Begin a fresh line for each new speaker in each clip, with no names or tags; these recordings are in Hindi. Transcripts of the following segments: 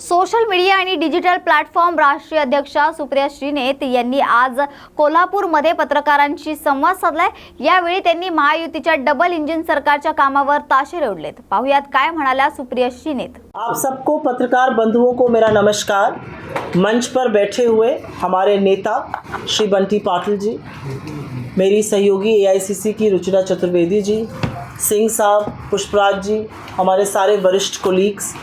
सोशल मीडिया आणि डिजिटल प्लॅटफॉर्म राष्ट्रीय अध्यक्षा सुप्रिया श्रीनेत यांनी आज कोल्हापूरमध्ये पत्रकारांशी संवाद साधलाय। यावेळी त्यांनी महायुतीच्या डबल इंजिन सरकारच्या कामावर ताशेरे ओढलेत। पाहुयात काय म्हणाल्या सुप्रिया श्रीनेत।
आप सबको पत्रकार बंधुओं को मेरा नमस्कार। मंच पर बैठे हुए हमारे नेता श्री बंटी पाटिल जी, मेरी सहयोगी एआईसीसी की रुचिरा चतुर्वेदी जी, सिंह साहब, पुष्पराज जी, हमारे सारे वरिष्ठ कोलीग्स,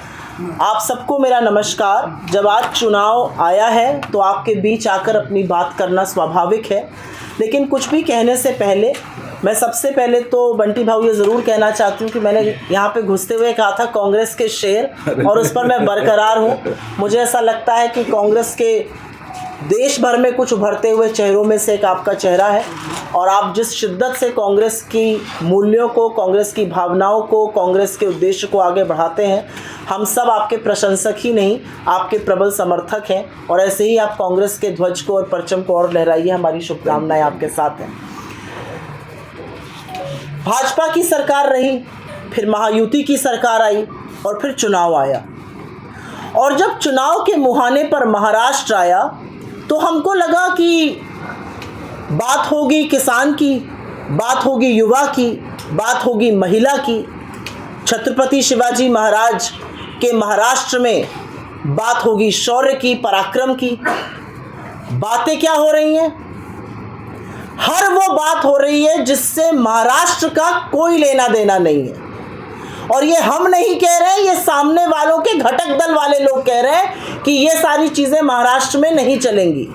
आप सबको मेरा नमस्कार। जब आज चुनाव आया है तो आपके बीच आकर अपनी बात करना स्वाभाविक है, लेकिन कुछ भी कहने से पहले मैं सबसे पहले तो बंटी भाऊ ये ज़रूर कहना चाहती हूँ कि मैंने यहाँ पे घुसते हुए कहा था कांग्रेस के शेर, और उस पर मैं बरकरार हूँ। मुझे ऐसा लगता है कि कांग्रेस के देश भर में कुछ उभरते हुए चेहरों में से एक आपका चेहरा है, और आप जिस शिद्दत से कांग्रेस की मूल्यों को, कांग्रेस की भावनाओं को, कांग्रेस के उद्देश्य को आगे बढ़ाते हैं, हम सब आपके प्रशंसक ही नहीं, आपके प्रबल समर्थक हैं। और ऐसे ही आप कांग्रेस के ध्वज को और परचम को और लहराइए। हमारी शुभकामनाएं आपके साथ हैं। भाजपा की सरकार रही, फिर महायुति की सरकार आई, और फिर चुनाव आया। और जब चुनाव के मुहाने पर महाराष्ट्र आया तो हमको लगा कि बात होगी किसान की, बात होगी युवा की, बात होगी महिला की। छत्रपति शिवाजी महाराज के महाराष्ट्र में बात होगी शौर्य की, पराक्रम की। बातें क्या हो रही हैं? हर वो बात हो रही है जिससे महाराष्ट्र का कोई लेना देना नहीं है। और ये हम नहीं कह रहे हैं, ये सामने वालों के घटक दल वाले लोग कह रहे हैं कि ये सारी चीज़ें महाराष्ट्र में नहीं चलेंगी।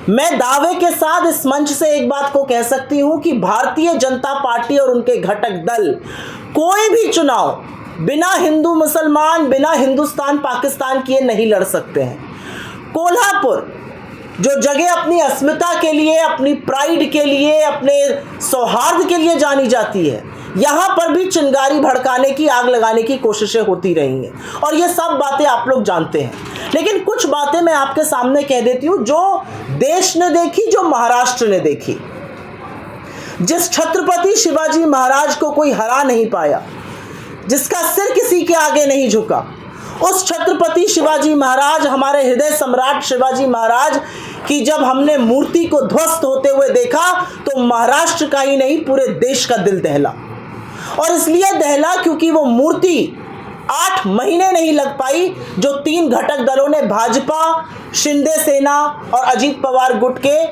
मैं दावे के साथ इस मंच से एक बात को कह सकती हूं कि भारतीय जनता पार्टी और उनके घटक दल कोई भी चुनाव बिना हिंदू मुसलमान, बिना हिंदुस्तान पाकिस्तान किए नहीं लड़ सकते हैं। कोल्हापुर जो जगह अपनी अस्मिता के लिए, अपनी प्राइड के लिए, अपने सौहार्द के लिए जानी जाती है, यहाँ पर भी चिंगारी भड़काने की, आग लगाने की कोशिशें होती रही हैं, और ये सब बातें आप लोग जानते हैं। लेकिन कुछ बातें मैं आपके सामने कह देती हूँ जो देश ने देखी, जो महाराष्ट्र ने देखी। जिस छत्रपति शिवाजी महाराज को कोई हरा नहीं पाया, जिसका सिर किसी के आगे नहीं झुका, उस छत्रपति शिवाजी महाराज, हमारे हृदय सम्राट शिवाजी महाराज की जब हमने मूर्ति को ध्वस्त होते हुए देखा तो महाराष्ट्र का ही नहीं, पूरे देश का दिल दहला। और इसलिए दहला क्योंकि वो मूर्ति 8 महीने नहीं लग पाई जो 3 घटक दलों ने, भाजपा, शिंदे सेना और अजीत पवार गुट के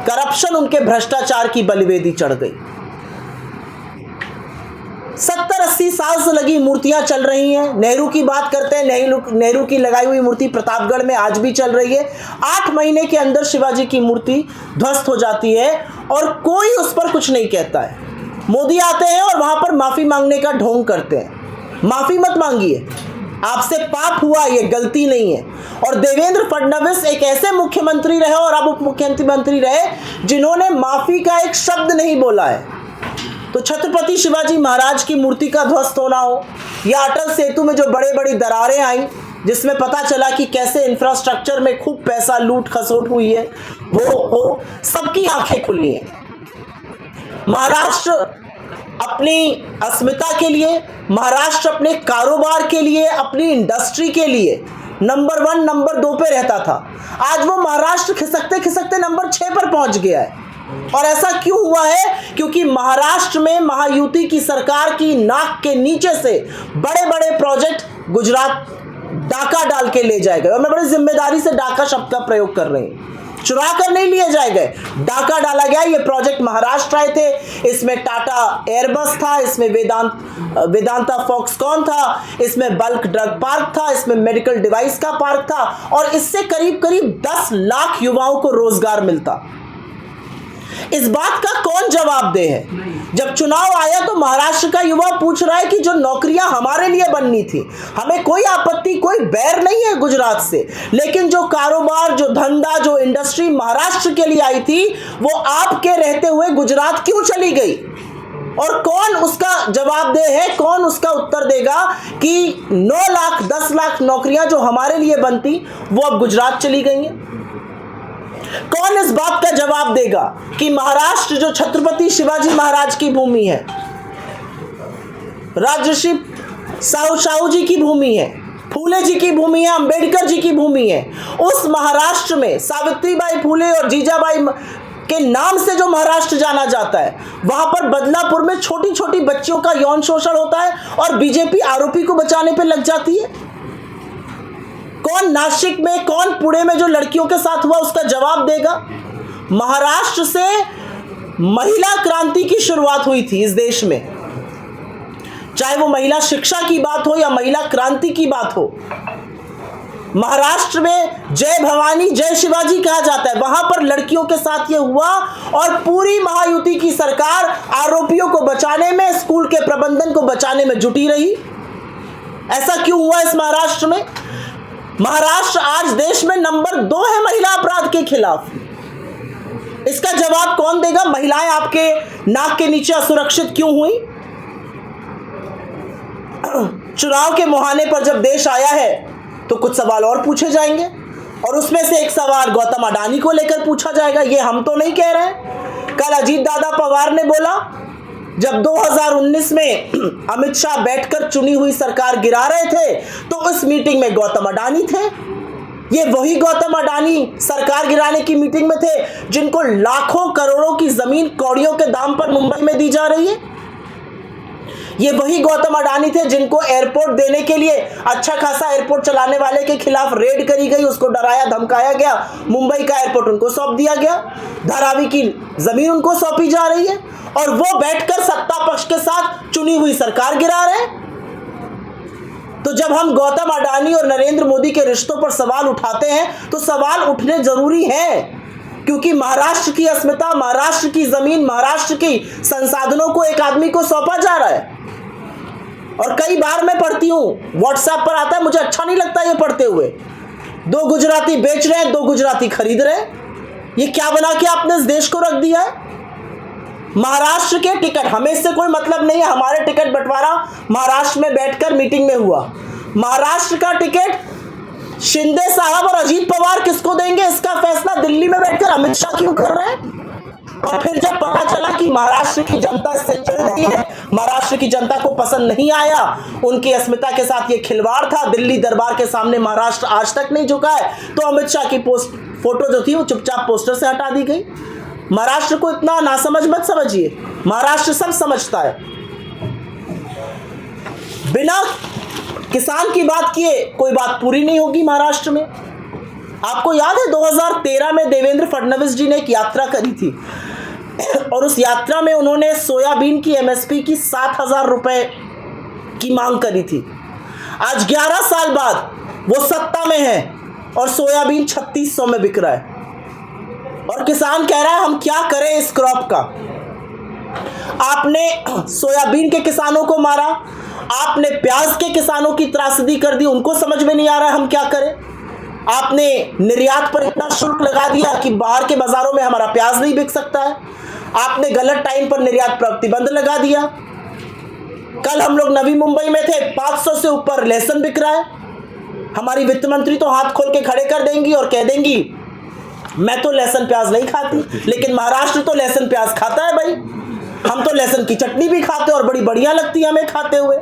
करप्शन, उनके भ्रष्टाचार की बलिवेदी चढ़ गई। 70-80 साल से लगी मूर्तियां चल रही हैं। नेहरू की बात करते हैं, नेहरू की लगाई हुई मूर्ति प्रतापगढ़ में आज भी चल रही है। 8 महीने के अंदर शिवाजी की मूर्ति ध्वस्त हो जाती है और कोई उस पर कुछ नहीं कहता है। मोदी आते हैं और वहां पर माफी मांगने का ढोंग करते हैं। माफी मत मांगिए, आपसे पाप हुआ, ये गलती नहीं है। और देवेंद्र फडणवीस एक ऐसे मुख्यमंत्री रहे और अब उप मुख्यमंत्री रहे जिन्होंने माफी का एक शब्द नहीं बोला है। तो छत्रपति शिवाजी महाराज की मूर्ति का ध्वस्त होना हो, या अटल सेतु में जो बड़े बड़ी दरारें आई जिसमें पता चला कि कैसे इंफ्रास्ट्रक्चर में खूब पैसा लूट खसोट हुई है, वो सबकी आंखें खुली हैं। महाराष्ट्र अपनी अस्मिता के लिए, महाराष्ट्र अपने कारोबार के लिए, अपनी इंडस्ट्री के लिए नंबर 1, नंबर 2 पे रहता था। आज वो महाराष्ट्र खिसकते खिसकते नंबर 6 पर पहुंच गया है। और ऐसा क्यों हुआ है? क्योंकि महाराष्ट्र में महायुति की सरकार की नाक के नीचे से बड़े बड़े प्रोजेक्ट गुजरात डाका डाल के ले जाए गए। और मैं बड़ी जिम्मेदारी से डाका शब्द का प्रयोग कर रही हूँ, चुरा कर नहीं लिए जाए गए, डाका डाला गया। ये प्रोजेक्ट महाराष्ट्र आए थे, इसमें टाटा एयरबस था, इसमें वेदांता फॉक्सकॉन था, इसमें बल्क ड्रग पार्क था, इसमें मेडिकल डिवाइस का पार्क था, और इससे करीब करीब 10 लाख युवाओं को रोजगार मिलता। इस बात का कौन जवाबदेह है? जब चुनाव आया तो महाराष्ट्र का युवा पूछ रहा है कि जो नौकरियां हमारे लिए बननी थी, हमें कोई आपत्ति, कोई बैर नहीं है गुजरात से, लेकिन जो कारोबार, जो धंधा, जो इंडस्ट्री महाराष्ट्र के लिए आई थी, वो आपके रहते हुए गुजरात क्यों चली गई? और कौन उसका जवाबदेह है? कौन उसका उत्तर देगा कि 9 लाख 10 लाख नौकरियां जो हमारे लिए बनती वो अब गुजरात चली गई हैं? कौन इस बात का जवाब देगा कि महाराष्ट्र जो छत्रपति शिवाजी महाराज की भूमि है, राजर्षि शाहू जी की भूमि है, फूले जी की भूमि है, अंबेडकर जी की भूमि है। उस महाराष्ट्र में सावित्रीबाई फूले और जीजाबाई के नाम से जो महाराष्ट्र जाना जाता है, वहां पर बदलापुर में छोटी छोटी बच्चियों का यौन शोषण होता है और बीजेपी आरोपी को बचाने पे लग जाती है। कौन नासिक में, कौन पुणे में जो लड़कियों के साथ हुआ उसका जवाब देगा? महाराष्ट्र से महिला क्रांति की शुरुआत हुई थी इस देश में, चाहे वो महिला शिक्षा की बात हो या महिला क्रांति की बात हो। महाराष्ट्र में जय भवानी जय शिवाजी कहा जाता है, वहां पर लड़कियों के साथ ये हुआ और पूरी महायुति की सरकार आरोपियों को बचाने में, स्कूल के प्रबंधन को बचाने में जुटी रही। ऐसा क्यों हुआ इस महाराष्ट्र में? महाराष्ट्र आज देश में नंबर 2 है महिला अपराध के खिलाफ। इसका जवाब कौन देगा? महिलाएं आपके नाक के नीचे असुरक्षित क्यों हुई? चुनाव के मुहाने पर जब देश आया है तो कुछ सवाल और पूछे जाएंगे और उसमें से एक सवाल गौतम अडानी को लेकर पूछा जाएगा। ये हम तो नहीं कह रहे। कल अजीत दादा पवार ने बोला, जब 2019 में अमित शाह बैठकर चुनी हुई सरकार गिरा रहे थे तो उस मीटिंग में गौतम अडानी थे। ये वही गौतम अडानी सरकार गिराने की मीटिंग में थे जिनको लाखों करोड़ों की जमीन कौड़ियों के दाम पर मुंबई में दी जा रही है। ये वही गौतम अडानी थे जिनको एयरपोर्ट देने के लिए अच्छा खासा एयरपोर्ट चलाने वाले के खिलाफ रेड करी गई, उसको डराया धमकाया गया, मुंबई का एयरपोर्ट उनको सौंप दिया गया, धारावी की जमीन उनको सौंपी जा रही है और वो बैठकर सत्ता पक्ष के साथ चुनी हुई सरकार गिरा रहे हैं। तो जब हम गौतम अडानी और नरेंद्र मोदी के रिश्तों पर सवाल उठाते हैं तो सवाल उठने जरूरी हैं, क्योंकि महाराष्ट्र की अस्मिता, महाराष्ट्र की जमीन, महाराष्ट्र की संसाधनों को एक आदमी को सौंपा जा रहा है। और कई बार मैं पढ़ती हूं, व्हाट्सएप पर आता है, मुझे अच्छा नहीं लगता ये पढ़ते हुए, 2 गुजराती बेच रहे हैं, 2 गुजराती खरीद रहे हैं। ये क्या बना के आपने इस देश को रख दिया है? महाराष्ट्र के टिकट, हमें इससे कोई मतलब नहीं है, हमारे टिकट बंटवारा महाराष्ट्र में बैठकर मीटिंग में हुआ। महाराष्ट्र का टिकट शिंदे साहब और अजीत पवार किसको देंगे, इसका फैसला दिल्ली में बैठकर अमित शाह क्यों कर रहे हैं? और फिर जब पता चला कि महाराष्ट्र की जनता इससे चिढ़ रही है, महाराष्ट्र की जनता को पसंद नहीं आया, उनकी अस्मिता के साथ ये खिलवाड़ था, दिल्ली दरबार के सामने महाराष्ट्र आज तक नहीं झुका है, तो अमित शाह की फोटो जो थी वो चुपचाप पोस्टर से हटा दी गई। महाराष्ट्र को इतना नासमझ मत समझिए, महाराष्ट्र सब समझता है। बिना किसान की बात किए कोई बात पूरी नहीं होगी महाराष्ट्र में। आपको याद है 2013 में देवेंद्र फडणवीस जी ने एक यात्रा करी थी और उस यात्रा में उन्होंने सोयाबीन की एमएसपी की 7,000 रुपए की मांग करी थी। आज 11 साल बाद वो सत्ता में है और सोयाबीन 3600 में बिक रहा है और किसान कह रहा है हम क्या करें इस क्रॉप का। आपने सोयाबीन के किसानों को मारा, आपने प्याज के किसानों की त्रासदी कर दी, उनको समझ में नहीं आ रहा है हम क्या करें। आपने निर्यात पर इतना शुल्क लगा दिया कि बाहर के बाजारों में हमारा प्याज नहीं बिक सकता है। आपने गलत टाइम पर निर्यात पर प्रतिबंध लगा दिया। कल हम लोग नवी मुंबई में थे, 500 से ऊपर लहसुन बिक रहा है। हमारी वित्त मंत्री तो हाथ खोल के खड़े कर देंगी और कह देंगी मैं तो लहसुन प्याज नहीं खाती, लेकिन महाराष्ट्र तो लहसुन प्याज खाता है भाई, हम तो लहसुन की चटनी भी खाते और बड़ी बढ़िया लगती है हमें खाते हुए।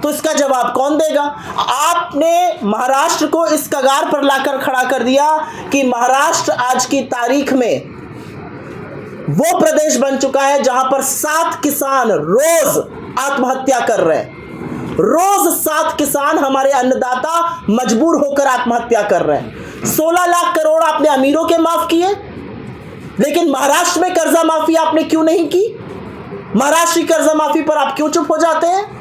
तो इसका जवाब कौन देगा? आपने महाराष्ट्र को इस कगार पर लाकर खड़ा कर दिया कि महाराष्ट्र आज की तारीख में वो प्रदेश बन चुका है जहां पर 7 किसान रोज आत्महत्या कर रहे हैं। रोज 7 किसान हमारे अन्नदाता मजबूर होकर आत्महत्या कर रहे हैं। 16 लाख करोड़ आपने अमीरों के माफ किए, लेकिन महाराष्ट्र में कर्जा माफी आपने क्यों नहीं की? महाराष्ट्र की कर्जा माफी पर आप क्यों चुप हो जाते हैं?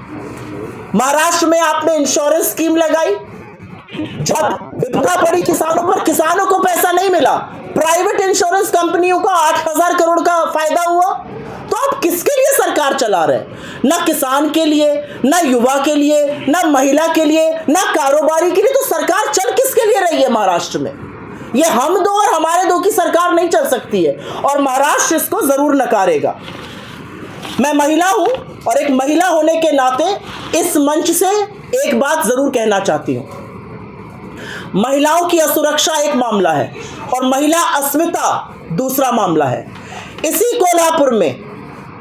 महाराष्ट्र में आपने इंश्योरेंस स्कीम लगाई, जब विपदा पड़ी किसानों पर, किसानों को पैसा नहीं मिला, प्राइवेट इंश्योरेंस कंपनियों को 8,000 करोड़ का फायदा हुआ। तो आप किसके लिए सरकार चला रहे हैं? ना किसान के लिए, ना युवा के लिए, ना महिला के लिए, ना कारोबारी के लिए। तो सरकार चल किसके लिए रही है महाराष्ट्र में? ये हम दो और हमारे दो की सरकार नहीं चल सकती है और महाराष्ट्र इसको जरूर नकारेगा। मैं महिला हूं और एक महिला होने के नाते इस मंच से एक बात जरूर कहना चाहती हूं। महिलाओं की असुरक्षा एक मामला है और महिला अस्मिता दूसरा मामला है। इसी कोल्हापुर में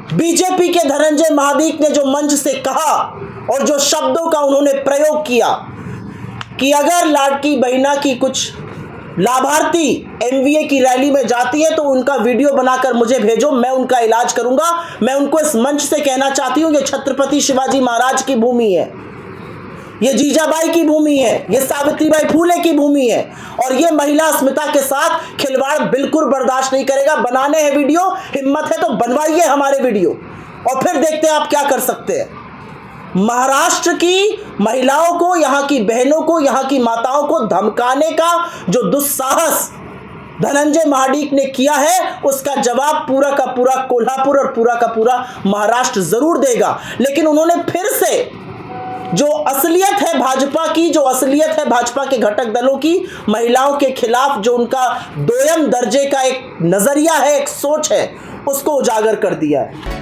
बीजेपी के धनंजय महादीक ने जो मंच से कहा और जो शब्दों का उन्होंने प्रयोग किया, कि अगर लाडकी बहना की कुछ लाभार्थी एमवीए की रैली में जाती है तो उनका वीडियो बनाकर मुझे भेजो, मैं उनका इलाज करूंगा। मैं उनको इस मंच से कहना चाहती हूं कि छत्रपति शिवाजी महाराज की भूमि है, ये जीजाबाई की भूमि है, ये सावित्रीबाई फूले की भूमि है, और ये महिला अस्मिता के साथ खिलवाड़ बिल्कुल बर्दाश्त नहीं करेगा। बनाने हैं वीडियो, हिम्मत है तो बनवाइए हमारे वीडियो और फिर देखते हैं आप क्या कर सकते हैं। महाराष्ट्र की महिलाओं को, यहाँ की बहनों को, यहाँ की माताओं को धमकाने का जो दुस्साहस धनंजय महाडिक ने किया है, उसका जवाब पूरा का पूरा कोल्हापुर और पूरा का पूरा महाराष्ट्र जरूर देगा। लेकिन उन्होंने फिर से जो असलियत है भाजपा की, जो असलियत है भाजपा के घटक दलों की, महिलाओं के खिलाफ जो उनका दोयम दर्जे का एक नजरिया है, एक सोच है, उसको उजागर कर दिया है।